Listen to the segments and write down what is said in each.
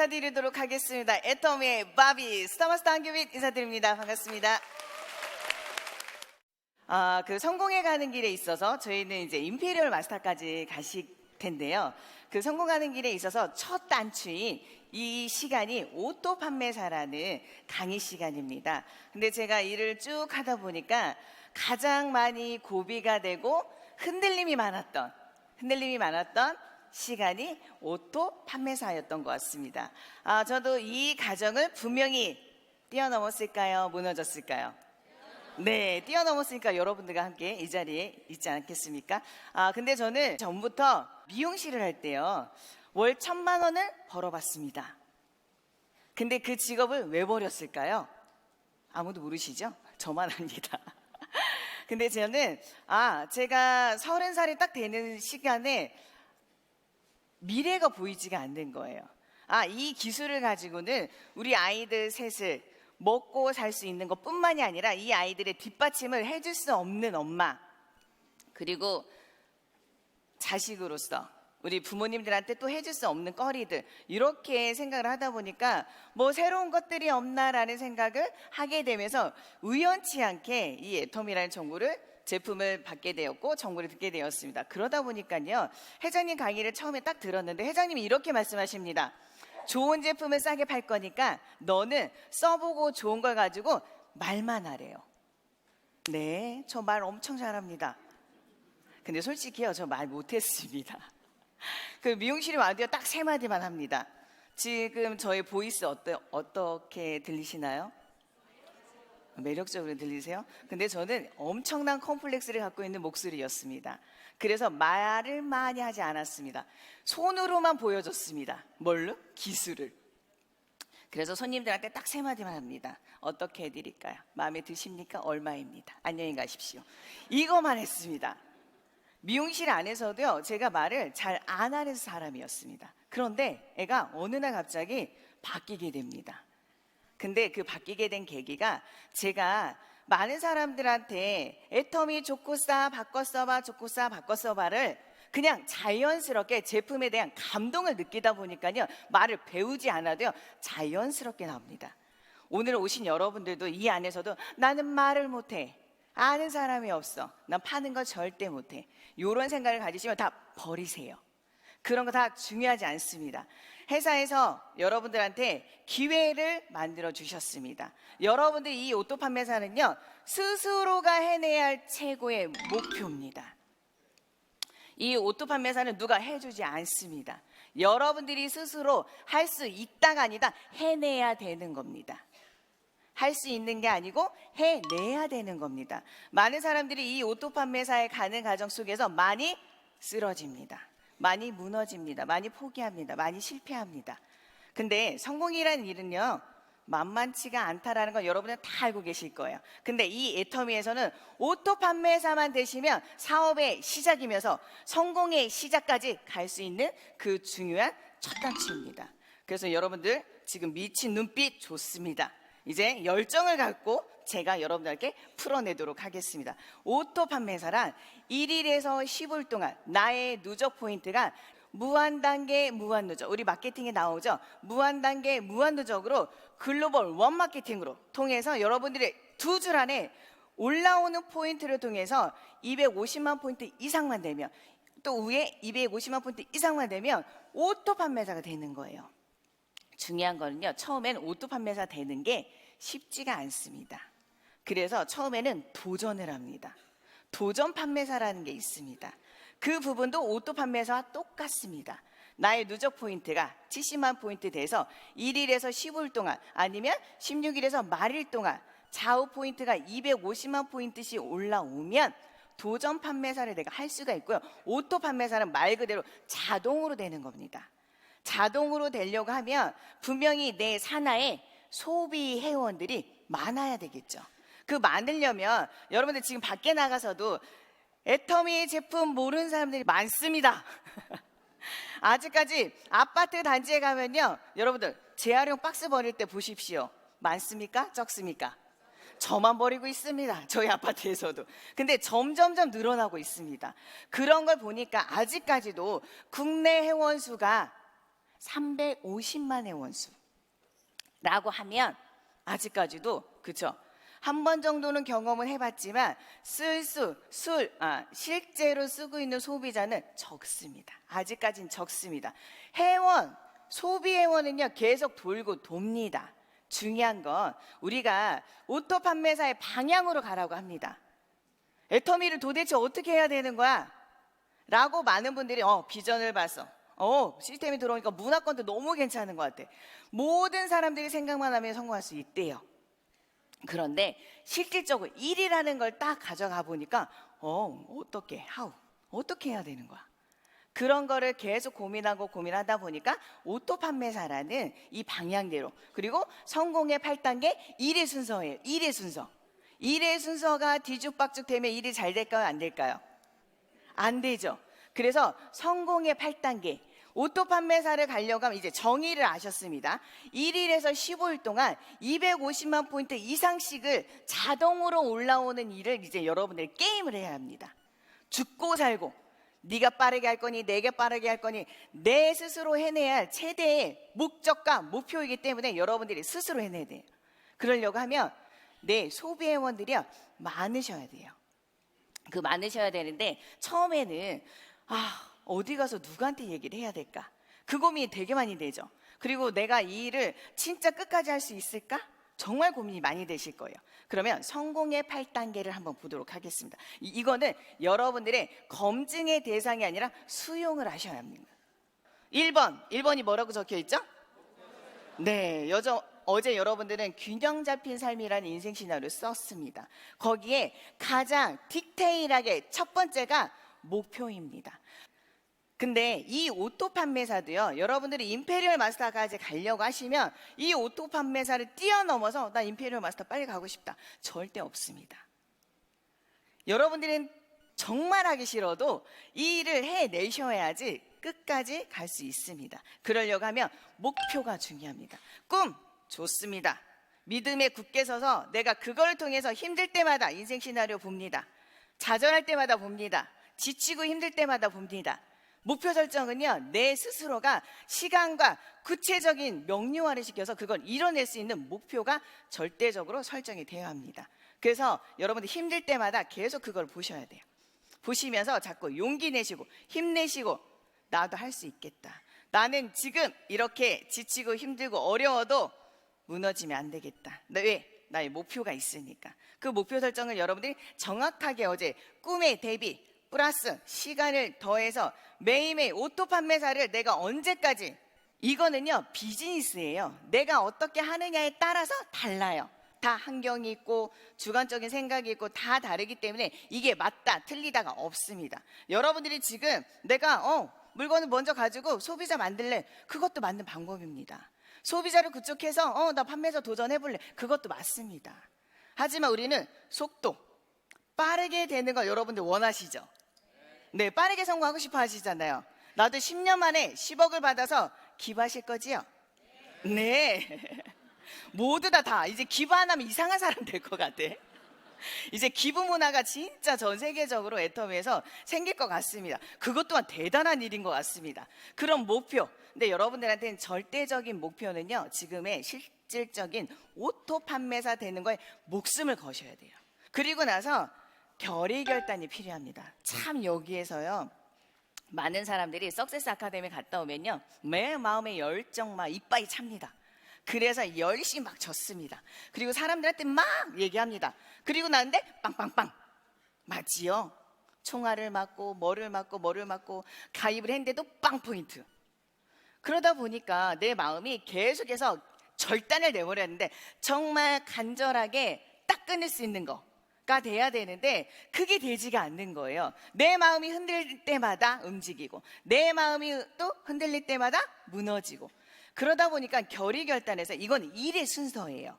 인사드리도록 하겠습니다. 애터미의 바비 스타마스터 한규빈 인사드립니다. 반갑습니다. 그 성공해 가는 길에 있어서 저희는 이제 임페리얼 마스터까지 가실 텐데요. 그 성공하는 길에 있어서 첫 단추인 이 시간이 오토 판매사라는 강의 시간입니다. 근데 제가 일을 쭉 하다 보니까 가장 많이 고비가 되고 흔들림이 많았던 시간이 오토 판매사였던 것 같습니다. 저도 이 과정을 분명히 뛰어넘었을까요? 무너졌을까요? 네, 뛰어넘었으니까 여러분들과 함께 이 자리에 있지 않겠습니까? 근데 저는 전부터 미용실을 할 때요, 월 1,000만 원을 벌어봤습니다. 근데 그 직업을 왜 버렸을까요? 아무도 모르시죠? 저만 압니다. 근데 저는 제가 30살이 딱 되는 시간에 미래가 보이지가 않는 거예요. 이 기술을 가지고는 우리 아이들 셋을 먹고 살 수 있는 것뿐만이 아니라 이 아이들의 뒷받침을 해줄 수 없는 엄마, 그리고 자식으로서 우리 부모님들한테 또 해줄 수 없는 거리들, 이렇게 생각을 하다 보니까 뭐 새로운 것들이 없나라는 생각을 하게 되면서 우연치 않게 이 애터미라는 제품을 받게 되었고 정보를 듣게 되었습니다. 그러다 보니까요, 회장님 강의를 처음에 딱 들었는데 회장님이 이렇게 말씀하십니다. 좋은 제품을 싸게 팔 거니까 너는 써보고 좋은 걸 가지고 말만 하래요. 네, 저 말 엄청 잘합니다. 근데 솔직히요, 저 말 못했습니다. 그 미용실에 와도요, 딱 3마디만 합니다. 지금 저의 보이스 어떻게 들리시나요? 매력적으로 들리세요? 근데 저는 엄청난 컴플렉스를 갖고 있는 목소리였습니다. 그래서 말을 많이 하지 않았습니다. 손으로만 보여줬습니다. 뭘로? 기술을. 그래서 손님들한테 딱 3마디만 합니다. 어떻게 해드릴까요? 마음에 드십니까? 얼마입니다. 안녕히 가십시오. 이거만 했습니다. 미용실 안에서도요, 제가 말을 잘 안 하는 사람이었습니다. 그런데 애가 어느 날 갑자기 바뀌게 됩니다. 근데 그 바뀌게 된 계기가, 제가 많은 사람들한테 애터미 좋고 싸, 바꿔 써봐, 좋고 싸, 바꿔 써봐를 그냥 자연스럽게 제품에 대한 감동을 느끼다 보니까요, 말을 배우지 않아도요, 자연스럽게 나옵니다. 오늘 오신 여러분들도 이 안에서도 나는 말을 못해, 아는 사람이 없어, 난 파는 거 절대 못해, 이런 생각을 가지시면 다 버리세요. 그런 거 다 중요하지 않습니다. 회사에서 여러분들한테 기회를 만들어 주셨습니다. 여러분들 이 오토 판매사는요, 스스로가 해내야 할 최고의 목표입니다. 이 오토 판매사는 누가 해주지 않습니다. 여러분들이 스스로 할 수 있다가 아니다, 해내야 되는 겁니다. 할 수 있는 게 아니고 해내야 되는 겁니다. 많은 사람들이 이 오토 판매사에 가는 과정 속에서 많이 쓰러집니다. 많이 무너집니다. 많이 포기합니다. 많이 실패합니다. 근데 성공이라는 일은요, 만만치가 않다라는 건 여러분은 다 알고 계실 거예요. 근데 이 애터미에서는 오토 판매사만 되시면 사업의 시작이면서 성공의 시작까지 갈 수 있는 그 중요한 첫 단추입니다. 그래서 여러분들 지금 미친 눈빛 좋습니다. 이제 열정을 갖고 제가 여러분들께 풀어내도록 하겠습니다. 오토 판매사란 1일에서 10일 동안 나의 누적 포인트가 무한단계 무한누적, 우리 마케팅에 나오죠. 무한단계 무한누적으로 글로벌 원마케팅으로 통해서 여러분들의 2줄 안에 올라오는 포인트를 통해서 250만 포인트 이상만 되면, 또 위에 250만 포인트 이상만 되면 오토 판매사가 되는 거예요. 중요한 거는요, 처음엔 오토 판매사 되는 게 쉽지가 않습니다. 그래서 처음에는 도전을 합니다. 도전 판매사라는 게 있습니다. 그 부분도 오토 판매사와 똑같습니다. 나의 누적 포인트가 70만 포인트 돼서 1일에서 15일 동안, 아니면 16일에서 말일 동안 좌우 포인트가 250만 포인트씩 올라오면 도전 판매사를 내가 할 수가 있고요. 오토 판매사는 말 그대로 자동으로 되는 겁니다. 자동으로 되려고 하면 분명히 내 산하에 소비 회원들이 많아야 되겠죠. 그 많으려면 여러분들 지금 밖에 나가서도 애터미 제품 모르는 사람들이 많습니다. 아직까지 아파트 단지에 가면요, 여러분들 재활용 박스 버릴 때 보십시오. 많습니까? 적습니까? 저만 버리고 있습니다. 저희 아파트에서도. 근데 점점점 늘어나고 있습니다. 그런 걸 보니까 아직까지도 국내 회원 수가 350만의 원수라고 하면 아직까지도 그쵸? 한 번 정도는 경험을 해봤지만 실제로 쓰고 있는 소비자는 적습니다. 아직까지는 적습니다. 소비 회원은요 계속 돌고 돕니다. 중요한 건 우리가 오토 판매사의 방향으로 가라고 합니다. 애터미를 도대체 어떻게 해야 되는 거야? 라고 많은 분들이 비전을 봤어. 시스템이 들어오니까 문화권도 너무 괜찮은 것 같아. 모든 사람들이 생각만 하면 성공할 수 있대요. 그런데 실질적으로 일이라는 걸 딱 가져가 보니까 어떻게 해야 되는 거야? 그런 거를 계속 고민하다 보니까 오토 판매사라는 이 방향대로, 그리고 성공의 8단계 1의 순서예요. 1의 순서. 1의 순서가 뒤죽박죽 되면 일이 잘 될까요? 안 될까요? 안 되죠. 그래서 성공의 8단계 오토 판매사를 가려고 하면 이제 정의를 아셨습니다. 1일에서 15일 동안 250만 포인트 이상씩을 자동으로 올라오는 일을 이제 여러분들이 게임을 해야 합니다. 죽고 살고 네가 빠르게 할 거니 내가 빠르게 할 거니 내 스스로 해내야 할 최대의 목적과 목표이기 때문에 여러분들이 스스로 해내야 돼요. 그러려고 하면 소비 회원들이요 많으셔야 돼요. 많으셔야 되는데 처음에는 어디 가서 누구한테 얘기를 해야 될까? 그 고민이 되게 많이 되죠. 그리고 내가 이 일을 진짜 끝까지 할 수 있을까? 정말 고민이 많이 되실 거예요. 그러면 성공의 8단계를 한번 보도록 하겠습니다. 이거는 여러분들의 검증의 대상이 아니라 수용을 하셔야 합니다. 1번이 뭐라고 적혀 있죠? 네, 어제 여러분들은 균형 잡힌 삶이라는 인생 시나리오를 썼습니다. 거기에 가장 디테일하게 첫 번째가 목표입니다. 근데 이 오토 판매사도요, 여러분들이 임페리얼 마스터까지 가려고 하시면 이 오토 판매사를 뛰어넘어서 나 임페리얼 마스터 빨리 가고 싶다. 절대 없습니다. 여러분들은 정말 하기 싫어도 이 일을 해내셔야지 끝까지 갈 수 있습니다. 그러려고 하면 목표가 중요합니다. 꿈 좋습니다. 믿음에 굳게 서서 내가 그걸 통해서 힘들 때마다 인생 시나리오 봅니다. 좌절할 때마다 봅니다. 지치고 힘들 때마다 봅니다. 목표 설정은요, 내 스스로가 시간과 구체적인 명료화를 시켜서 그걸 이뤄낼 수 있는 목표가 절대적으로 설정이 되어야 합니다. 그래서 여러분들 힘들 때마다 계속 그걸 보셔야 돼요. 보시면서 자꾸 용기 내시고 힘내시고 나도 할 수 있겠다. 나는 지금 이렇게 지치고 힘들고 어려워도 무너지면 안 되겠다. 왜? 나의 목표가 있으니까. 그 목표 설정을 여러분들이 정확하게 어제 꿈의 대비 플러스 시간을 더해서 매일매일 오토 판매사를 내가 언제까지, 이거는요 비즈니스예요. 내가 어떻게 하느냐에 따라서 달라요. 다 환경이 있고 주관적인 생각이 있고 다 다르기 때문에 이게 맞다 틀리다가 없습니다. 여러분들이 지금 내가 물건을 먼저 가지고 소비자 만들래, 그것도 맞는 방법입니다. 소비자를 구축해서 나 판매사 도전해볼래, 그것도 맞습니다. 하지만 우리는 속도 빠르게 되는 거 여러분들 원하시죠? 네, 빠르게 성공하고 싶어 하시잖아요. 나도 10년 만에 10억을 받아서 기부하실 거지요? 네. 모두 다 이제 기부 안 하면 이상한 사람 될 것 같아. 이제 기부 문화가 진짜 전 세계적으로 애터미에서 생길 것 같습니다. 그것 또한 대단한 일인 것 같습니다. 그런 목표, 근데 여러분들한테는 절대적인 목표는요, 지금의 실질적인 오토 판매사 되는 거에 목숨을 거셔야 돼요. 그리고 나서 결의결단이 필요합니다. 참 여기에서요, 많은 사람들이 석세스 아카데미 갔다 오면요, 매 마음의 열정 막 이빠이 찹니다. 그래서 열심히 막 졌습니다. 그리고 사람들한테 막 얘기합니다. 그리고 나는데 빵빵빵 맞지요? 총알을 맞고 뭐를 맞고 가입을 했는데도 빵 포인트. 그러다 보니까 내 마음이 계속해서 절단을 내버렸는데 정말 간절하게 딱 끊을 수 있는 거가 돼야 되는데 그게 되지가 않는 거예요. 내 마음이 흔들릴 때마다 움직이고 내 마음이 또 흔들릴 때마다 무너지고, 그러다 보니까 결의결단에서 이건 일의 순서예요.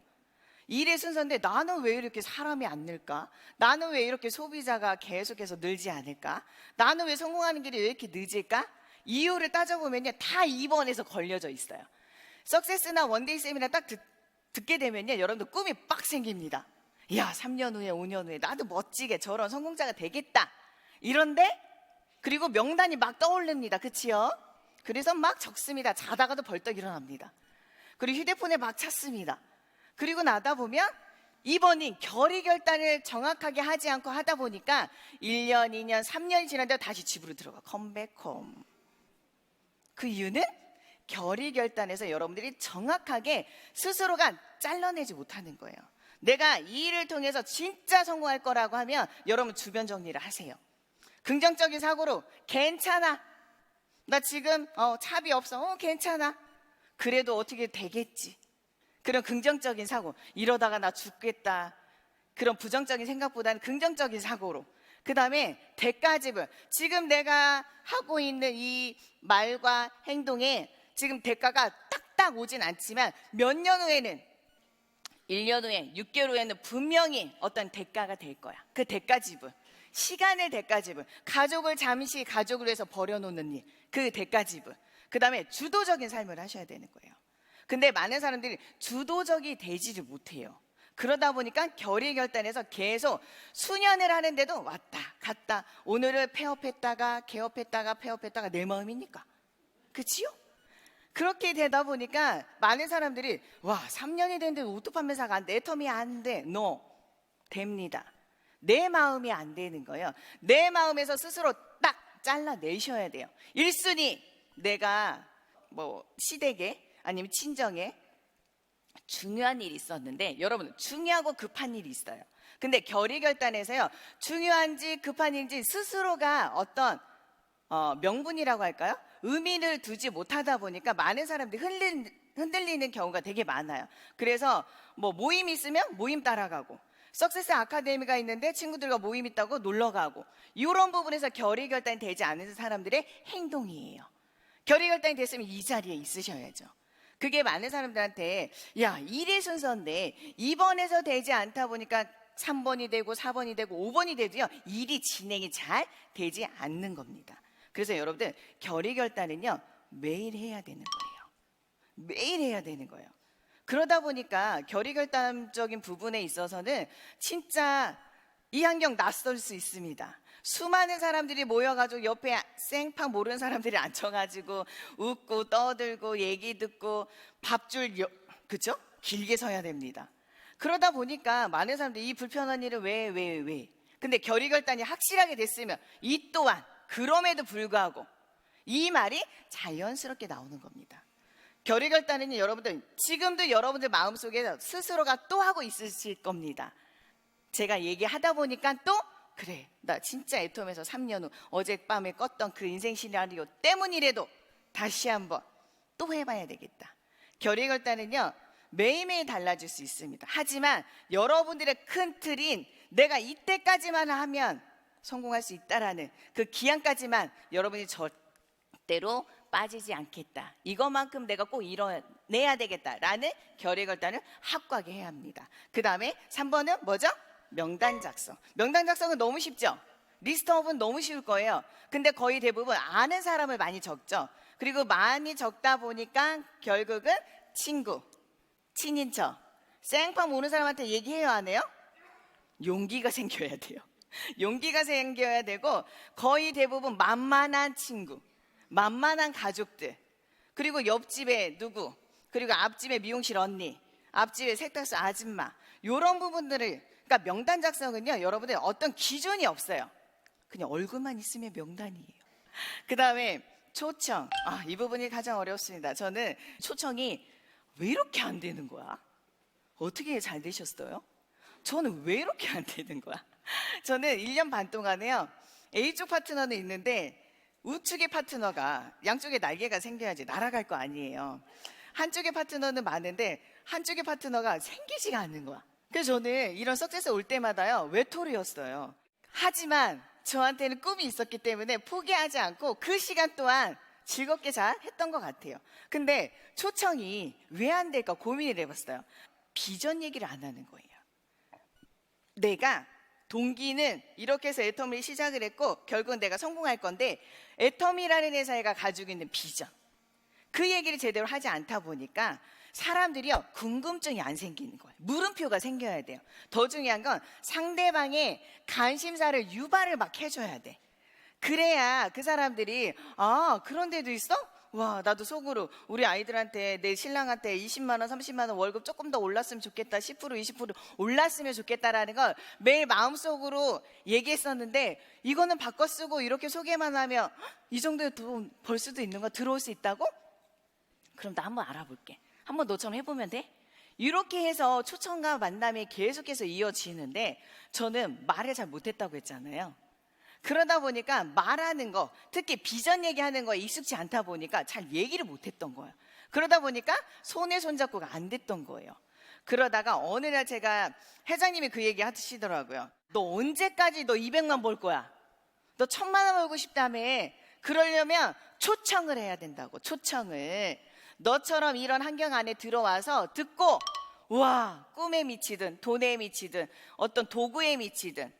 일의 순서인데 나는 왜 이렇게 사람이 안 늘까? 나는 왜 이렇게 소비자가 계속해서 늘지 않을까? 나는 왜 성공하는 길이 왜 이렇게 늦을까? 이유를 따져보면요, 다 2번에서 걸려져 있어요. 석세스나 원데이 세미나 딱 듣게 되면요, 여러분들 꿈이 빡 생깁니다. 야, 3년 후에 5년 후에 나도 멋지게 저런 성공자가 되겠다. 이런데 그리고 명단이 막 떠오릅니다. 그치요? 그래서 막 적습니다. 자다가도 벌떡 일어납니다. 그리고 휴대폰에 막 찾습니다. 그리고 나다 보면 이번인 결의결단을 정확하게 하지 않고 하다 보니까 1년, 2년, 3년이 지났는데 다시 집으로 들어가. 컴백홈. 그 이유는 결의결단에서 여러분들이 정확하게 스스로가 잘라내지 못하는 거예요. 내가 이 일을 통해서 진짜 성공할 거라고 하면 여러분 주변 정리를 하세요. 긍정적인 사고로 괜찮아. 나 지금 차비 없어. 괜찮아. 그래도 어떻게 되겠지. 그런 긍정적인 사고. 이러다가 나 죽겠다. 그런 부정적인 생각보다는 긍정적인 사고로. 그 다음에 대가집을. 지금 내가 하고 있는 이 말과 행동에 지금 대가가 딱딱 오진 않지만 몇 년 후에는 1년 후에 6개월 후에는 분명히 어떤 대가가 될 거야. 그 대가집을. 시간을 대가집을. 가족을 잠시 가족을 위해서 버려놓는 일. 그 대가집을. 그 다음에 주도적인 삶을 하셔야 되는 거예요. 근데 많은 사람들이 주도적이 되지를 못해요. 그러다 보니까 결의결단에서 계속 수년을 하는데도 왔다 갔다 오늘을 폐업했다가 개업했다가 폐업했다가 내 마음입니까? 그치요? 그렇게 되다 보니까 많은 사람들이 와 3년이 됐는데 오토 판매사가 안 돼. 애텀이 안 돼. No. 됩니다. 내 마음이 안 되는 거예요. 내 마음에서 스스로 딱 잘라내셔야 돼요. 1순위 내가 뭐 시댁에 아니면 친정에 중요한 일이 있었는데 여러분 중요하고 급한 일이 있어요. 근데 결의결단에서요 중요한지 급한 일인지 스스로가 어떤 명분이라고 할까요? 의미를 두지 못하다 보니까 많은 사람들이 흔들리는 경우가 되게 많아요. 그래서 뭐 모임 있으면 모임 따라가고 석세스 아카데미가 있는데 친구들과 모임 있다고 놀러가고 이런 부분에서 결의결단이 되지 않는 사람들의 행동이에요. 결의결단이 됐으면 이 자리에 있으셔야죠. 그게 많은 사람들한테 야 일의 순서인데 2번에서 되지 않다 보니까 3번이 되고 4번이 되고 5번이 돼도요 일이 진행이 잘 되지 않는 겁니다. 그래서 여러분들 결의결단은요 매일 해야 되는 거예요. 매일 해야 되는 거예요. 그러다 보니까 결의결단적인 부분에 있어서는 진짜 이 환경 낯설 수 있습니다. 수많은 사람들이 모여가지고 옆에 생판 모르는 사람들이 앉혀가지고 웃고 떠들고 얘기 듣고 밥줄 그쵸? 길게 서야 됩니다. 그러다 보니까 많은 사람들이 이 불편한 일을 왜? 근데 결의결단이 확실하게 됐으면 이 또한 그럼에도 불구하고 이 말이 자연스럽게 나오는 겁니다. 결의결단은 여러분들 지금도 여러분들 마음속에서 스스로가 또 하고 있으실 겁니다. 제가 얘기하다 보니까 또 그래 나 진짜 애톰에서 3년 후 어젯밤에 껐던 그 인생 시나리오 때문이라도 다시 한번 또 해봐야 되겠다. 결의결단은요 매일매일 달라질 수 있습니다. 하지만 여러분들의 큰 틀인 내가 이때까지만 하면 성공할 수 있다라는 그 기한까지만 여러분이 절대로 빠지지 않겠다. 이것만큼 내가 꼭 이뤄내야 되겠다라는 결의결단을 확고하게 해야 합니다. 그 다음에 3번은 뭐죠? 명단 작성. 명단 작성은 너무 쉽죠? 리스트업은 너무 쉬울 거예요. 근데 거의 대부분 아는 사람을 많이 적죠. 그리고 많이 적다 보니까 결국은 친구, 친인척, 생판 모르는 사람한테 얘기해요 안 해요? 용기가 생겨야 돼요. 용기가 생겨야 되고 거의 대부분 만만한 친구, 만만한 가족들, 그리고 옆집에 누구, 그리고 앞집에 미용실 언니, 앞집에 세탁소 아줌마 이런 부분들을 그러니까 명단 작성은요 여러분들 어떤 기준이 없어요. 그냥 얼굴만 있으면 명단이에요. 그 다음에 초청. 이 부분이 가장 어렵습니다. 저는 초청이 왜 이렇게 안 되는 거야? 어떻게 잘 되셨어요? 저는 왜 이렇게 안 되는 거야? 저는 1년 반 동안에요 A쪽 파트너는 있는데 우측의 파트너가 양쪽에 날개가 생겨야지 날아갈 거 아니에요. 한쪽의 파트너는 많은데 한쪽의 파트너가 생기지가 않는 거야. 그래서 저는 이런 석세스 올 때마다요 외톨이였어요. 하지만 저한테는 꿈이 있었기 때문에 포기하지 않고 그 시간 동안 즐겁게 잘 했던 것 같아요. 근데 초청이 왜 안 될까 고민을 해봤어요. 비전 얘기를 안 하는 거예요. 내가 동기는 이렇게 해서 애텀을 시작을 했고 결국은 내가 성공할 건데 애텀이라는 회사가 가지고 있는 비전 그 얘기를 제대로 하지 않다 보니까 사람들이요 궁금증이 안 생기는 거예요. 물음표가 생겨야 돼요. 더 중요한 건 상대방의 관심사를 유발을 막 해줘야 돼. 그래야 그 사람들이 그런 데도 있어? 와, 나도 속으로 우리 아이들한테, 내 신랑한테 20만 원, 30만 원 월급 조금 더 올랐으면 좋겠다, 10%, 20% 올랐으면 좋겠다라는 걸 매일 마음속으로 얘기했었는데, 이거는 바꿔 쓰고 이렇게 소개만 하면 이 정도의 돈 벌 수도 있는 거, 들어올 수 있다고? 그럼 나 한번 알아볼게. 한번 너처럼 해보면 돼? 이렇게 해서 초청과 만남이 계속해서 이어지는데, 저는 말을 잘 못했다고 했잖아요. 그러다 보니까 말하는 거, 특히 비전 얘기하는 거에 익숙지 않다 보니까 잘 얘기를 못했던 거예요. 그러다 보니까 손에 손잡고가 안 됐던 거예요. 그러다가 어느 날 제가, 회장님이 그 얘기 하시더라고요. 너 언제까지 너 200만 벌 거야? 너 1000만 원 벌고 싶다며. 그러려면 초청을 해야 된다고. 초청을. 너처럼 이런 환경 안에 들어와서 듣고, 와, 꿈에 미치든 돈에 미치든 어떤 도구에 미치든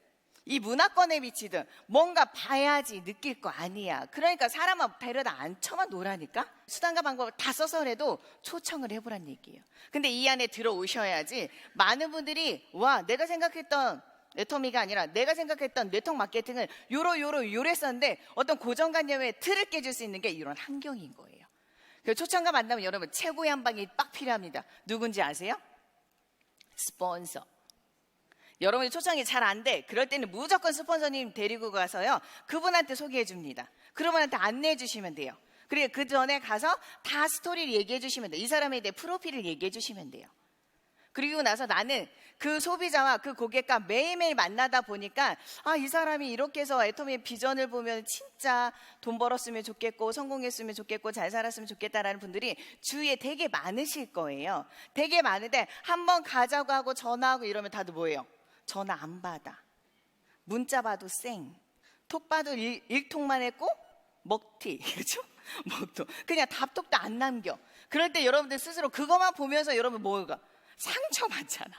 이 문화권에 미치든 뭔가 봐야지 느낄 거 아니야. 그러니까 사람은 데려다 앉혀만 놓으라니까. 수단과 방법을 다 써서라도 초청을 해보란 얘기예요. 근데 이 안에 들어오셔야지 많은 분들이, 와, 내가 생각했던 애터미가 아니라 내가 생각했던 네트워크 마케팅을 요래 했었는데 어떤 고정관념의 틀을 깨줄 수 있는 게 이런 환경인 거예요. 그래서 초청과 만나면 여러분 최고의 한 방이 빡 필요합니다. 누군지 아세요? 스폰서. 여러분이 초청이 잘 안 돼. 그럴 때는 무조건 스폰서님 데리고 가서요, 그분한테 소개해 줍니다. 그분한테 안내해 주시면 돼요. 그리고 그 전에 가서 다 스토리를 얘기해 주시면 돼요. 이 사람에 대해 프로필을 얘기해 주시면 돼요. 그리고 나서 나는 그 소비자와 그 고객과 매일매일 만나다 보니까, 아, 이 사람이 이렇게 해서 애터미의 비전을 보면 진짜 돈 벌었으면 좋겠고 성공했으면 좋겠고 잘 살았으면 좋겠다라는 분들이 주위에 되게 많으실 거예요. 되게 많은데 한번 가자고 하고 전화하고 이러면 다들 뭐예요? 전화 안 받아. 문자 봐도 쌩. 톡 봐도 일통만 했고 먹튀. 그렇죠? 먹통. 그냥 답톡도 안 남겨. 그럴 때 여러분들 스스로 그것만 보면서 여러분 뭐가? 상처받잖아.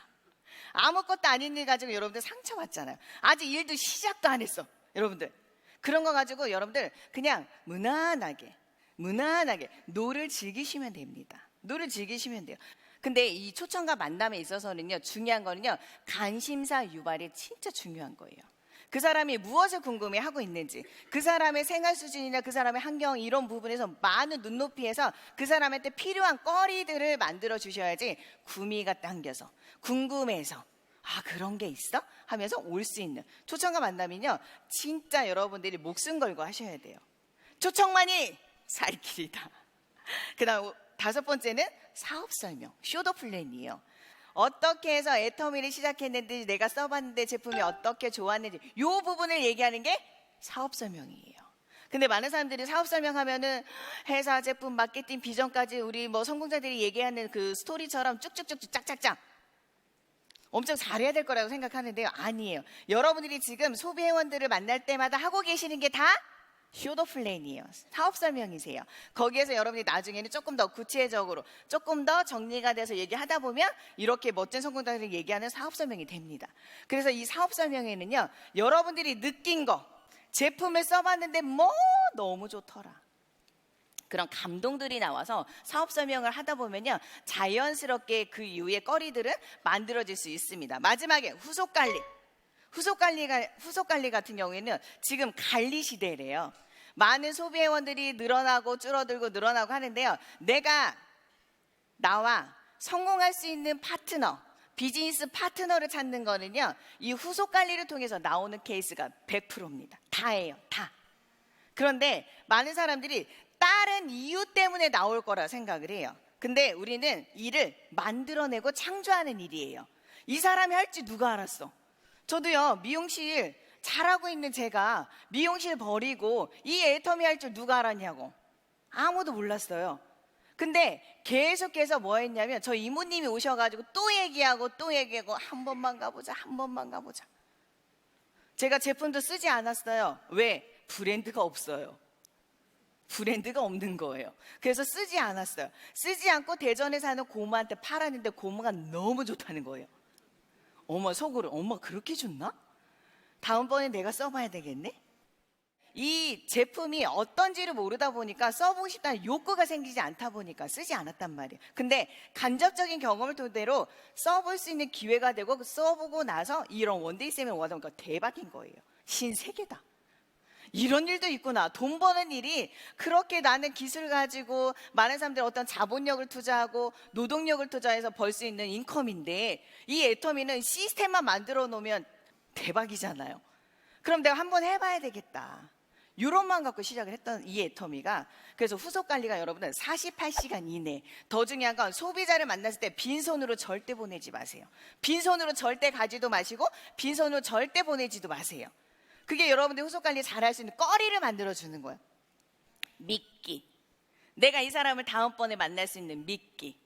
아무것도 아닌 일 가지고 여러분들 상처받잖아요. 아직 일도 시작도 안 했어. 여러분들 그런 거 가지고 여러분들 그냥 무난하게 노를 즐기시면 됩니다. 노를 즐기시면 돼요. 근데 이 초청과 만남에 있어서는요, 중요한 거는요, 관심사 유발이 진짜 중요한 거예요. 그 사람이 무엇을 궁금해하고 있는지, 그 사람의 생활 수준이나 그 사람의 환경, 이런 부분에서 많은 눈높이에서 그 사람한테 필요한 거리들을 만들어 주셔야지 구미가 당겨서, 궁금해서, 아, 그런 게 있어? 하면서 올 수 있는 초청과 만남이요, 진짜 여러분들이 목숨 걸고 하셔야 돼요. 초청만이 살 길이다. 그 다음 5번째는 사업 설명, 쇼더 플랜이에요. 어떻게 해서 애터미를 시작했는지, 내가 써봤는데 제품이 어떻게 좋았는지, 이 부분을 얘기하는 게 사업 설명이에요. 근데 많은 사람들이 사업 설명하면은 회사, 제품, 마케팅, 비전까지 우리 뭐 성공자들이 얘기하는 그 스토리처럼 쭉쭉쭉쭉 짝짝짝 엄청 잘해야 될 거라고 생각하는데요, 아니에요. 여러분들이 지금 소비회원들을 만날 때마다 하고 계시는 게 다 쇼더 플랜이에요. 사업 설명이세요. 거기에서 여러분이 나중에는 조금 더 구체적으로, 조금 더 정리가 돼서 얘기하다 보면 이렇게 멋진 성공자들이 얘기하는 사업 설명이 됩니다. 그래서 이 사업 설명에는요, 여러분들이 느낀 거, 제품을 써봤는데 뭐 너무 좋더라, 그런 감동들이 나와서 사업 설명을 하다 보면요, 자연스럽게 그 이후의 거리들은 만들어질 수 있습니다. 마지막에 후속 관리. 후속 관리 같은 경우에는 지금 관리 시대래요. 많은 소비회원들이 늘어나고 줄어들고 늘어나고 하는데요, 나와 성공할 수 있는 파트너, 비즈니스 파트너를 찾는 거는요, 이 후속 관리를 통해서 나오는 케이스가 100%입니다. 다예요, 다. 그런데 많은 사람들이 다른 이유 때문에 나올 거라 생각을 해요. 근데 우리는 일을 만들어내고 창조하는 일이에요. 이 사람이 할지 누가 알았어? 저도요, 미용실 잘하고 있는 제가 미용실 버리고 이 애터미 할 줄 누가 알았냐고. 아무도 몰랐어요. 근데 계속해서 뭐 했냐면, 저 이모님이 오셔가지고 또 얘기하고 한 번만 가보자. 제가 제품도 쓰지 않았어요. 왜? 브랜드가 없어요. 브랜드가 없는 거예요. 그래서 쓰지 않았어요. 쓰지 않고 대전에 사는 고모한테 팔았는데 고모가 너무 좋다는 거예요. 어머, 속으로 엄마 그렇게 좋나? 다음번에 내가 써봐야 되겠네? 이 제품이 어떤지를 모르다 보니까 써보고 싶다는 욕구가 생기지 않다 보니까 쓰지 않았단 말이에요. 근데 간접적인 경험을 토대로 써볼 수 있는 기회가 되고, 써보고 나서 이런 원데이 세미나 와서 대박인 거예요. 신세계다. 이런 일도 있구나. 돈 버는 일이 그렇게 나는 기술 가지고 많은 사람들이 어떤 자본력을 투자하고 노동력을 투자해서 벌 수 있는 인컴인데, 이 애터미는 시스템만 만들어 놓으면 대박이잖아요. 그럼 내가 한번 해봐야 되겠다. 이런 마음 갖고 시작을 했던 이 애터미가, 그래서 후속 관리가 여러분들 48시간 이내, 더 중요한 건 소비자를 만났을 때 빈손으로 절대 보내지 마세요. 빈손으로 절대 가지도 마시고 빈손으로 절대 보내지도 마세요. 그게 여러분들 후속 관리 잘할 수 있는 꺼리를 만들어주는 거예요. 믿기. 내가 이 사람을 다음번에 만날 수 있는 믿기.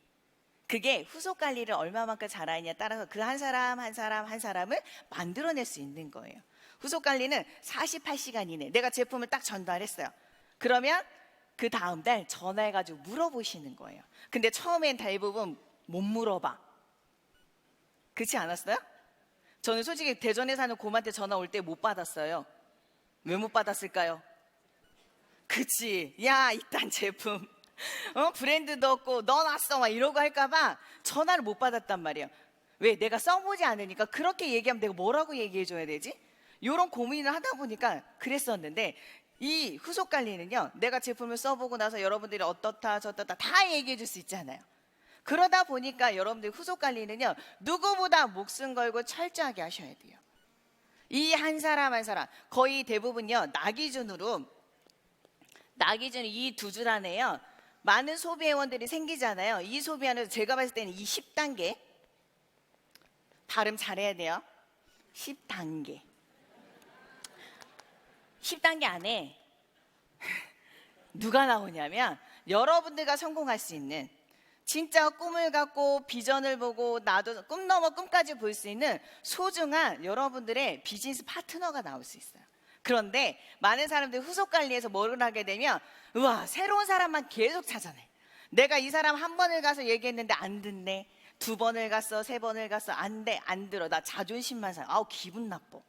그게 후속 관리를 얼마만큼 잘하느냐에 따라서 그 한 사람 한 사람 한 사람을 만들어낼 수 있는 거예요. 후속 관리는 48시간 이내 내가 제품을 딱 전달했어요. 그러면 그 다음 달 전화해가지고 물어보시는 거예요. 근데 처음엔 대부분 못 물어봐. 그렇지 않았어요? 저는 솔직히 대전에 사는 곰한테 전화 올 때 못 받았어요. 왜 못 받았을까요? 그치, 야 이딴 제품 브랜드도 없고 넣어놨어 막 이러고 할까봐 전화를 못 받았단 말이에요. 왜? 내가 써보지 않으니까. 그렇게 얘기하면 내가 뭐라고 얘기해줘야 되지? 이런 고민을 하다 보니까 그랬었는데, 이 후속 관리는요, 내가 제품을 써보고 나서 여러분들이 어떻다 저떻다 다 얘기해 줄 수 있잖아요. 그러다 보니까 여러분들 후속 관리는요, 누구보다 목숨 걸고 철저하게 하셔야 돼요. 이 한 사람 한 사람 거의 대부분요, 나 기준으로 이 두 줄 안에요 많은 소비회원들이 생기잖아요. 이 소비하는, 제가 봤을 때는 이 10단계, 발음 잘해야 돼요. 10단계 10단계 안에 누가 나오냐면, 여러분들과 성공할 수 있는, 진짜 꿈을 갖고 비전을 보고 나도 꿈 넘어 꿈까지 볼 수 있는 소중한 여러분들의 비즈니스 파트너가 나올 수 있어요. 그런데 많은 사람들이 후속 관리에서 뭐를 하게 되면, 우와, 새로운 사람만 계속 찾아내. 내가 이 사람 한 번을 가서 얘기했는데 안 듣네. 두 번을 갔어, 세 번을 갔어, 안 돼, 안 들어. 나 자존심만 상해. 아우, 기분 나빠.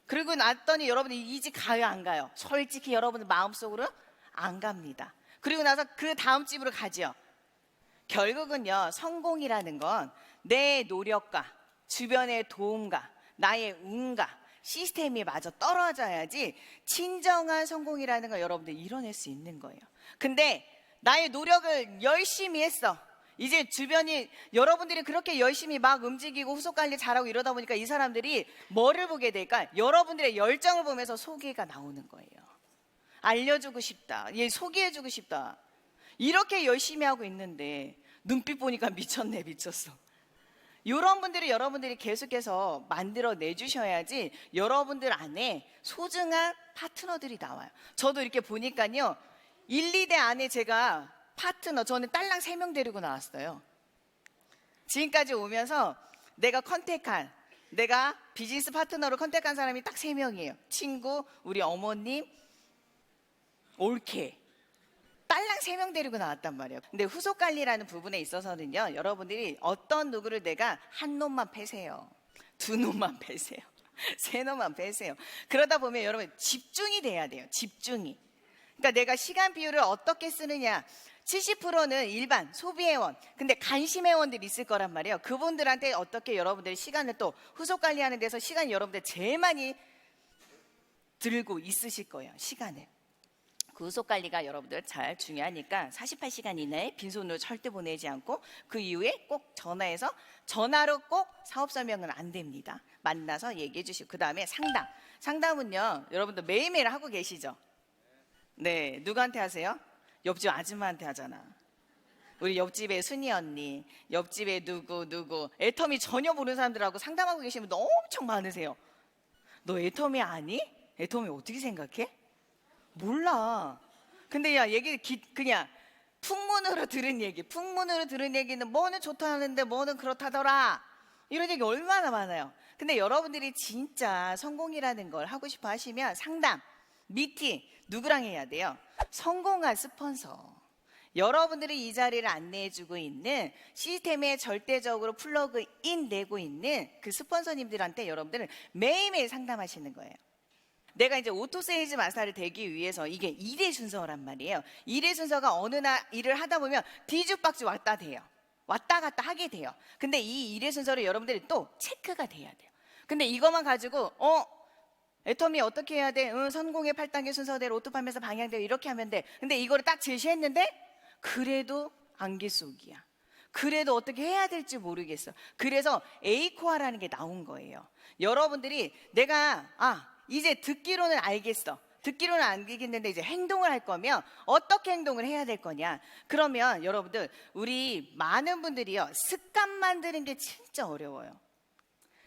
그리고 났더니 여러분이 이 집 가요, 안 가요? 솔직히 여러분들 마음속으로 안 갑니다. 그리고 나서 그 다음 집으로 가죠. 결국은요, 성공이라는 건 내 노력과 주변의 도움과 나의 운과 시스템이 마저 떨어져야지 진정한 성공이라는 걸 여러분들 이뤄낼 수 있는 거예요. 근데 나의 노력을 열심히 했어. 이제 주변이, 여러분들이 그렇게 열심히 막 움직이고 후속 관리 잘하고 이러다 보니까 이 사람들이 뭐를 보게 될까? 여러분들의 열정을 보면서 소개가 나오는 거예요. 알려주고 싶다. 얘 소개해주고 싶다. 이렇게 열심히 하고 있는데 눈빛 보니까 미쳤네, 미쳤어. 이런 분들이 여러분들이 계속해서 만들어 내주셔야지 여러분들 안에 소중한 파트너들이 나와요. 저도 이렇게 보니까요, 1, 2대 안에 제가 파트너, 저는 딸랑 3명 데리고 나왔어요. 지금까지 오면서 내가 비즈니스 파트너로 컨택한 사람이 딱 3명이에요. 친구, 우리 어머님, 올케. 딸랑 3명 데리고 나왔단 말이에요. 근데 후속 관리라는 부분에 있어서는요, 여러분들이 어떤 누구를 내가 한 놈만 패세요. 두 놈만 패세요. 세 놈만 패세요. 그러다 보면 여러분 집중이 돼야 돼요. 집중이. 그러니까 내가 시간 비율을 어떻게 쓰느냐. 70%는 일반 소비회원, 근데 관심회원들이 있을 거란 말이에요. 그분들한테 어떻게 여러분들이 시간을 또 후속 관리하는 데서 시간이 여러분들 제일 많이 들고 있으실 거예요. 시간을. 그 후속 관리가 여러분들 잘 중요하니까 48시간 이내에 빈손으로 절대 보내지 않고, 그 이후에 꼭 전화로 꼭 사업 설명은 안 됩니다. 만나서 얘기해 주시고, 그 다음에 상담은요, 여러분들 매일매일 하고 계시죠? 네, 누구한테 하세요? 옆집 아줌마한테 하잖아. 우리 옆집에 순이 언니, 옆집에 누구 애터미 전혀 모르는 사람들하고 상담하고 계시는 분도 엄청 많으세요. 너 애터미 아니? 애터미 어떻게 생각해? 몰라. 근데 야, 그냥 풍문으로 들은 얘기는 뭐는 좋다는데 뭐는 그렇다더라, 이런 얘기 얼마나 많아요. 근데 여러분들이 진짜 성공이라는 걸 하고 싶어 하시면 상담, 미팅 누구랑 해야 돼요? 성공한 스폰서. 여러분들이 이 자리를 안내해주고 있는 시스템에 절대적으로 플러그인 되고 있는 그 스폰서님들한테 여러분들은 매일매일 상담하시는 거예요. 내가 이제 오토세일즈 마스터를 되기 위해서, 이게 2대 순서란 말이에요. 2대 순서가 어느 날 일을 하다 보면 뒤죽박죽 왔다 갔다 하게 돼요. 근데 이 2대 순서를 여러분들이 또 체크가 돼야 돼요. 근데 이것만 가지고 애터미 어떻게 해야 돼? 성공의 8단계 순서대로 오토 판매사 방향대로 이렇게 하면 돼. 근데 이거를 딱 제시했는데 그래도 안개 속이야. 그래도 어떻게 해야 될지 모르겠어. 그래서 에이코아라는 게 나온 거예요. 여러분들이 내가 이제 듣기로는 알겠어. 듣기로는 알겠는데 이제 행동을 할 거면 어떻게 행동을 해야 될 거냐? 그러면 여러분들, 우리 많은 분들이요, 습관 만드는 게 진짜 어려워요.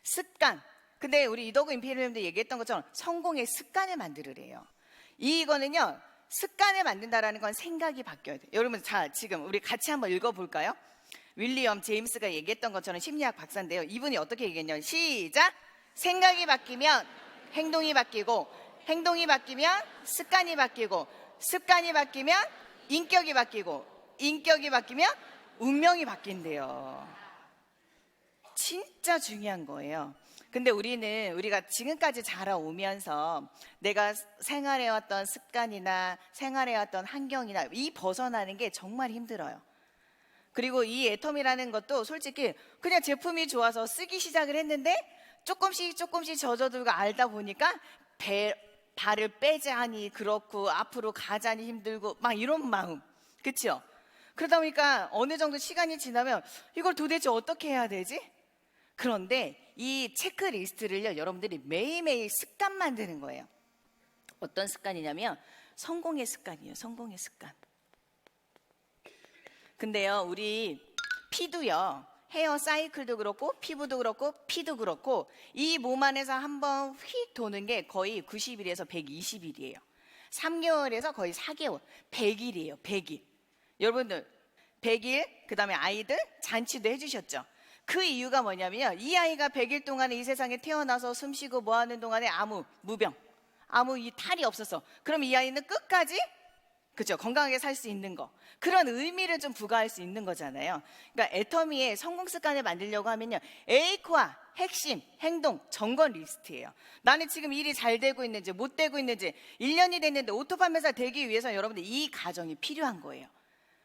습관. 근데 우리 이덕우 임페리엄도 얘기했던 것처럼 성공의 습관을 만들으래요. 이거는요, 습관을 만든다라는 건 생각이 바뀌어야 돼요. 여러분, 자, 지금 우리 같이 한번 읽어볼까요? 윌리엄 제임스가 얘기했던 것처럼 심리학 박사인데요. 이분이 어떻게 얘기했냐면, 시작! 생각이 바뀌면 행동이 바뀌고, 행동이 바뀌면 습관이 바뀌고, 습관이 바뀌면 인격이 바뀌고, 인격이 바뀌면 운명이 바뀐대요. 진짜 중요한 거예요. 근데 우리가 지금까지 자라오면서 내가 생활해왔던 습관이나 생활해왔던 환경이나 이 벗어나는 게 정말 힘들어요. 그리고 이 애텀이라는 것도 솔직히 그냥 제품이 좋아서 쓰기 시작을 했는데 조금씩 젖어들고 알다 보니까 발을 빼자니 그렇고 앞으로 가자니 힘들고 막 이런 마음, 그렇죠? 그러다 보니까 어느 정도 시간이 지나면 이걸 도대체 어떻게 해야 되지? 그런데 이 체크리스트를요, 여러분들이 매일매일 습관 만드는 거예요. 어떤 습관이냐면 성공의 습관이에요. 성공의 습관. 근데요, 우리 피도요, 헤어 사이클도 그렇고 피부도 그렇고 피도 그렇고 이 몸 안에서 한번 휙 도는 게 거의 90일에서 120일이에요. 3개월에서 거의 4개월, 100일이에요. 100일. 여러분들 100일, 그 다음에 아이들 잔치도 해주셨죠. 그 이유가 뭐냐면요, 이 아이가 100일 동안에 이 세상에 태어나서 숨쉬고 뭐하는 동안에 아무 무병, 아무 이 탈이 없었어. 그럼 이 아이는 끝까지, 그렇죠, 건강하게 살 수 있는 거, 그런 의미를 좀 부과할 수 있는 거잖아요. 그러니까 애터미의 성공 습관을 만들려고 하면요, 에이코아, 핵심, 행동, 점검 리스트예요. 나는 지금 일이 잘 되고 있는지 못 되고 있는지, 1년이 됐는데 오토 판매사 되기 위해서 여러분들 이 과정이 필요한 거예요.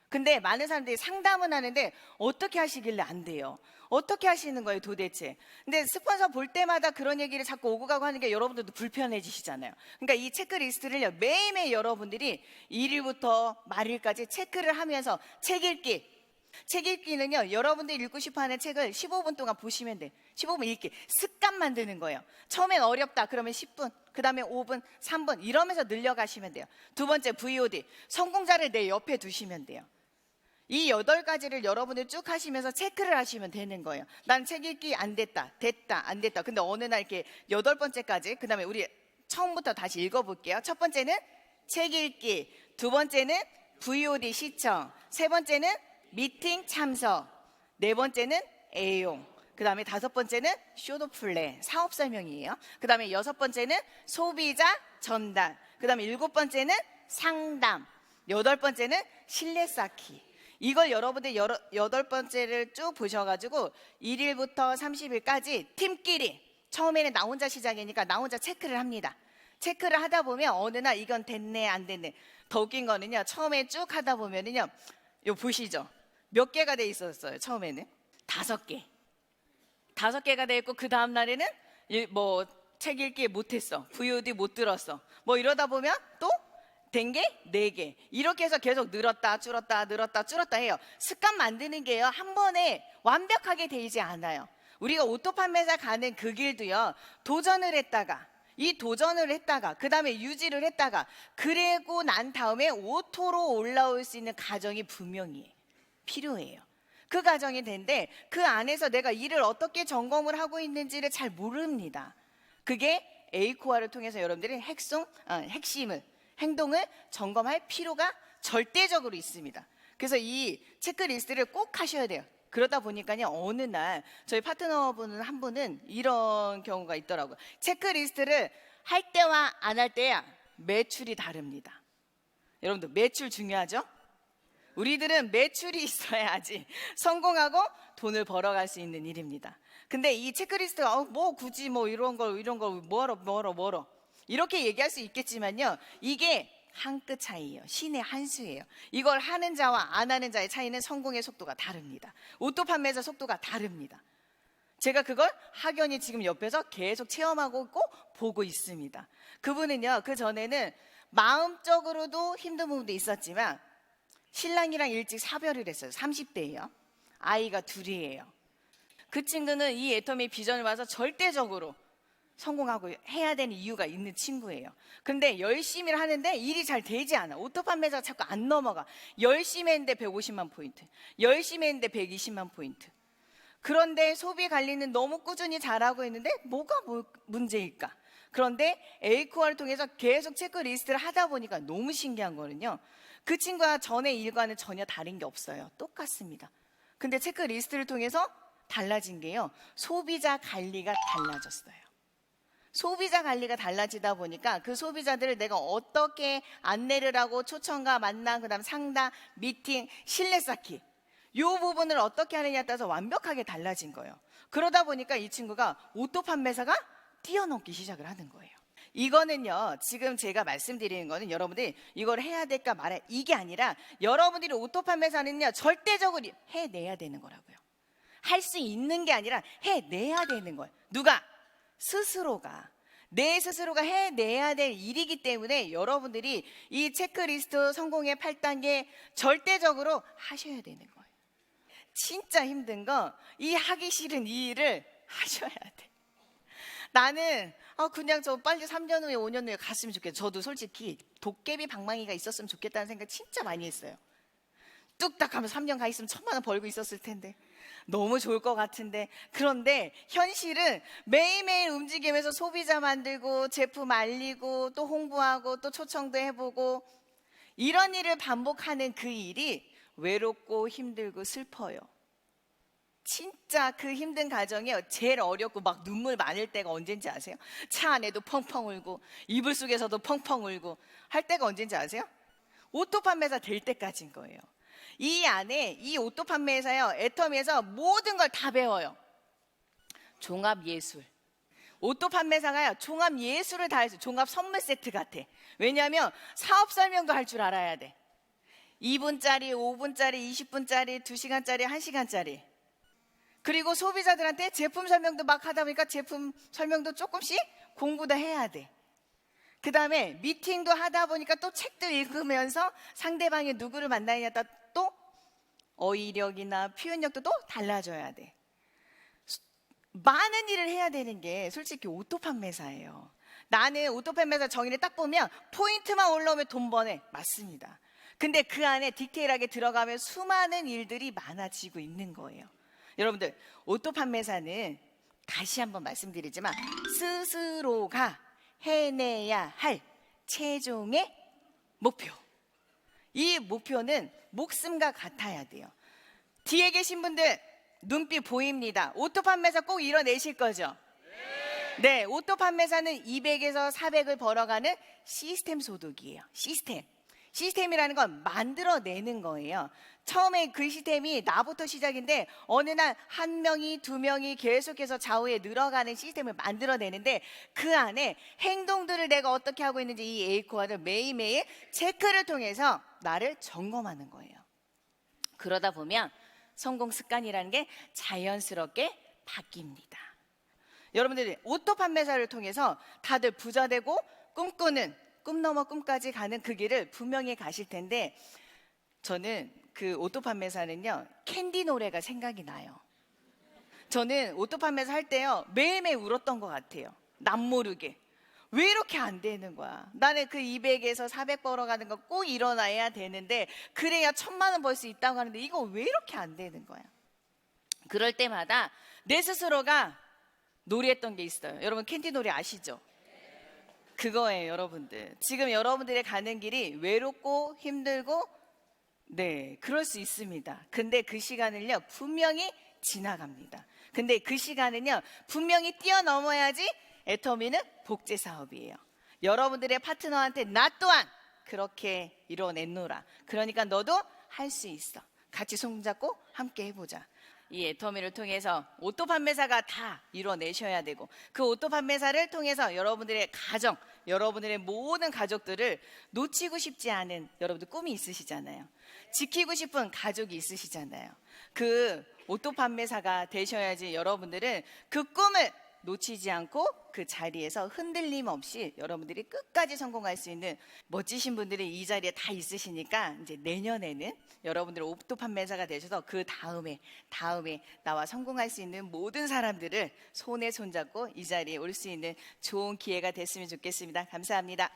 근데 많은 사람들이 상담은 하는데 어떻게 하시길래 안 돼요? 어떻게 하시는 거예요 도대체? 근데 스폰서 볼 때마다 그런 얘기를 자꾸 오고 가고 하는 게 여러분들도 불편해지시잖아요. 그러니까 이 체크리스트를요, 매일매일 여러분들이 일일부터 말일까지 체크를 하면서 책 읽기. 책 읽기는요, 여러분들이 읽고 싶어하는 책을 15분 동안 보시면 돼. 15분 읽기. 습관 만드는 거예요. 처음엔 어렵다 그러면 10분, 그 다음에 5분, 3분 이러면서 늘려가시면 돼요. 두 번째 VOD, 성공자를 내 옆에 두시면 돼요. 이 8가지를 여러분들 쭉 하시면서 체크를 하시면 되는 거예요. 난 책 읽기 안 됐다, 안 됐다. 근데 어느 날 이렇게 8번째까지, 그 다음에 우리 처음부터 다시 읽어볼게요. 첫 번째는 책 읽기, 두 번째는 VOD 시청, 세 번째는 미팅 참석, 네 번째는 애용, 그 다음에 5번째는 쇼도 플랜, 사업 설명이에요. 그 다음에 6번째는 소비자 전달, 그 다음에 7번째는 상담, 8번째는 신뢰 쌓기. 이걸 여러분들 8번째를 쭉 보셔가지고 1일부터 30일까지 팀끼리, 처음에는 나 혼자 시작이니까 나 혼자 체크를 합니다. 체크를 하다 보면 어느 날 이건 됐네 안 됐네. 더 웃긴 거는요, 처음에 쭉 하다 보면은요, 요 보시죠, 몇 개가 돼 있었어요. 처음에는 5개, 5개가 돼 있고, 그 다음 날에는 뭐 책 읽기 못했어, VOD 못 들었어, 뭐 이러다 보면 또 된 게 4개, 이렇게 해서 계속 늘었다 줄었다 해요. 습관 만드는 게요, 한 번에 완벽하게 되지 않아요. 우리가 오토 판매사 가는 그 길도요, 도전을 했다가 그 다음에 유지를 했다가, 그리고 난 다음에 오토로 올라올 수 있는 과정이 분명히 필요해요. 그 과정이 되는데 그 안에서 내가 일을 어떻게 점검을 하고 있는지를 잘 모릅니다. 그게 에이코아를 통해서 여러분들이 핵심을, 행동을 점검할 필요가 절대적으로 있습니다. 그래서 이 체크리스트를 꼭 하셔야 돼요. 그러다 보니까요, 어느 날 저희 파트너분 한 분은 이런 경우가 있더라고요. 체크리스트를 할 때와 안 할 때야 매출이 다릅니다. 여러분들 매출 중요하죠? 우리들은 매출이 있어야지 성공하고 돈을 벌어갈 수 있는 일입니다. 근데 이 체크리스트가 뭐 굳이 뭐 이런 걸 뭐하러 이렇게 얘기할 수 있겠지만요, 이게 한 끗 차이예요. 신의 한 수예요. 이걸 하는 자와 안 하는 자의 차이는 성공의 속도가 다릅니다. 오토 판매자 속도가 다릅니다. 제가 그걸 학연이 지금 옆에서 계속 체험하고 있고 보고 있습니다. 그분은요, 그 전에는 마음적으로도 힘든 부분도 있었지만 신랑이랑 일찍 사별을 했어요. 30대예요. 아이가 둘이에요. 그 친구는 이 애터미 비전을 봐서 절대적으로 성공하고 해야 되는 이유가 있는 친구예요. 근데 열심히 하는데 일이 잘 되지 않아. 오토 판매자가 자꾸 안 넘어가. 열심히 했는데 150만 포인트, 열심히 했는데 120만 포인트. 그런데 소비 관리는 너무 꾸준히 잘하고 있는데 뭐가 문제일까? 그런데 에이코어를 통해서 계속 체크리스트를 하다 보니까 너무 신기한 거는요, 그 친구와 전의 일과는 전혀 다른 게 없어요. 똑같습니다. 근데 체크리스트를 통해서 달라진 게요, 소비자 관리가 달라졌어요. 소비자 관리가 달라지다 보니까 그 소비자들을 내가 어떻게 안내를 하고 초청과 만남, 그다음 상담, 미팅, 신뢰 쌓기, 이 부분을 어떻게 하느냐에 따라서 완벽하게 달라진 거예요. 그러다 보니까 이 친구가 오토 판매사가 뛰어넘기 시작을 하는 거예요. 이거는요, 지금 제가 말씀드리는 거는 여러분들이 이걸 해야 될까 말아야, 이게 아니라 여러분들이 오토 판매사는요, 절대적으로 해내야 되는 거라고요. 할 수 있는 게 아니라 해내야 되는 거예요. 누가? 스스로가. 내 스스로가 해내야 될 일이기 때문에 여러분들이 이 체크리스트 성공의 8단계 절대적으로 하셔야 되는 거예요. 진짜 힘든 거, 이 하기 싫은 이 일을 하셔야 돼. 나는 그냥 저 빨리 3년 후에 5년 후에 갔으면 좋겠어요. 저도 솔직히 도깨비 방망이가 있었으면 좋겠다는 생각 진짜 많이 했어요. 뚝딱 하면 3년 가 있으면 1,000만 원 벌고 있었을 텐데 너무 좋을 것 같은데, 그런데 현실은 매일매일 움직이면서 소비자 만들고 제품 알리고 또 홍보하고 또 초청도 해보고 이런 일을 반복하는 그 일이 외롭고 힘들고 슬퍼요. 진짜 그 힘든 과정이요, 제일 어렵고 막 눈물 많을 때가 언젠지 아세요? 차 안에도 펑펑 울고 이불 속에서도 펑펑 울고 할 때가 언젠지 아세요? 오토 판매사 될 때까지인 거예요. 이 안에 이 오토 판매사요, 애터미에서 모든 걸 다 배워요. 종합예술. 오토 판매사가요, 종합예술을 다 해서 종합 선물 세트 같아. 왜냐하면 사업 설명도 할 줄 알아야 돼. 2분짜리, 5분짜리, 20분짜리, 2시간짜리, 1시간짜리. 그리고 소비자들한테 제품 설명도 막 하다 보니까 제품 설명도 조금씩 공부도 해야 돼. 그 다음에 미팅도 하다 보니까 또 책도 읽으면서 상대방이 누구를 만나느냐에 따라 또 어휘력이나 표현력도 또 달라져야 돼. 많은 일을 해야 되는 게 솔직히 오토 판매사예요. 나는 오토 판매사 정의를 딱 보면 포인트만 올라오면 돈 버네. 맞습니다. 근데 그 안에 디테일하게 들어가면 수많은 일들이 많아지고 있는 거예요. 여러분들, 오토 판매사는 다시 한번 말씀드리지만 스스로가 해내야 할 최종의 목표, 이 목표는 목숨과 같아야 돼요. 뒤에 계신 분들 눈빛 보입니다. 오토 판매사 꼭 이뤄내실 거죠? 네, 오토 판매사는 200에서 400을 벌어가는 시스템 소득이에요. 시스템이라는 건 만들어내는 거예요. 처음에 그 시스템이 나부터 시작인데 어느 날 1명이 2명이 계속해서 좌우에 늘어가는 시스템을 만들어내는데 그 안에 행동들을 내가 어떻게 하고 있는지 이 에이코어를 매일매일 체크를 통해서 나를 점검하는 거예요. 그러다 보면 성공 습관이라는 게 자연스럽게 바뀝니다. 여러분들이 오토 판매사를 통해서 다들 부자 되고 꿈꾸는, 꿈 넘어 꿈까지 가는 그 길을 분명히 가실 텐데, 저는 그 오토 판매사는요, 캔디 노래가 생각이 나요. 저는 오토 판매사 할 때요, 매일매일 울었던 것 같아요. 남 모르게. 왜 이렇게 안 되는 거야? 나는 그 200에서 400 벌어가는 거 꼭 일어나야 되는데, 그래야 1,000만 원 벌 수 있다고 하는데 이거 왜 이렇게 안 되는 거야? 그럴 때마다 내 스스로가 노래했던 게 있어요. 여러분 캔디 노래 아시죠? 그거예요, 여러분들. 지금 여러분들의 가는 길이 외롭고 힘들고, 네, 그럴 수 있습니다. 근데 그 시간을요, 분명히 지나갑니다. 근데 그 시간은요, 분명히 뛰어넘어야지 애터미는 복제 사업이에요. 여러분들의 파트너한테 나 또한 그렇게 이뤄냈노라. 그러니까 너도 할 수 있어. 같이 손잡고 함께 해보자. 이 애터미를 통해서 오토 판매사가 다 이뤄내셔야 되고, 그 오토 판매사를 통해서 여러분들의 가정, 여러분들의 모든 가족들을 놓치고 싶지 않은 여러분들 꿈이 있으시잖아요. 지키고 싶은 가족이 있으시잖아요. 그 오토 판매사가 되셔야지 여러분들은 그 꿈을 놓치지 않고 그 자리에서 흔들림 없이 여러분들이 끝까지 성공할 수 있는 멋지신 분들이 이 자리에 다 있으시니까 이제 내년에는 여러분들 오토 판매사가 되셔서 그 다음에 나와 성공할 수 있는 모든 사람들을 손에 손잡고 이 자리에 올 수 있는 좋은 기회가 됐으면 좋겠습니다. 감사합니다.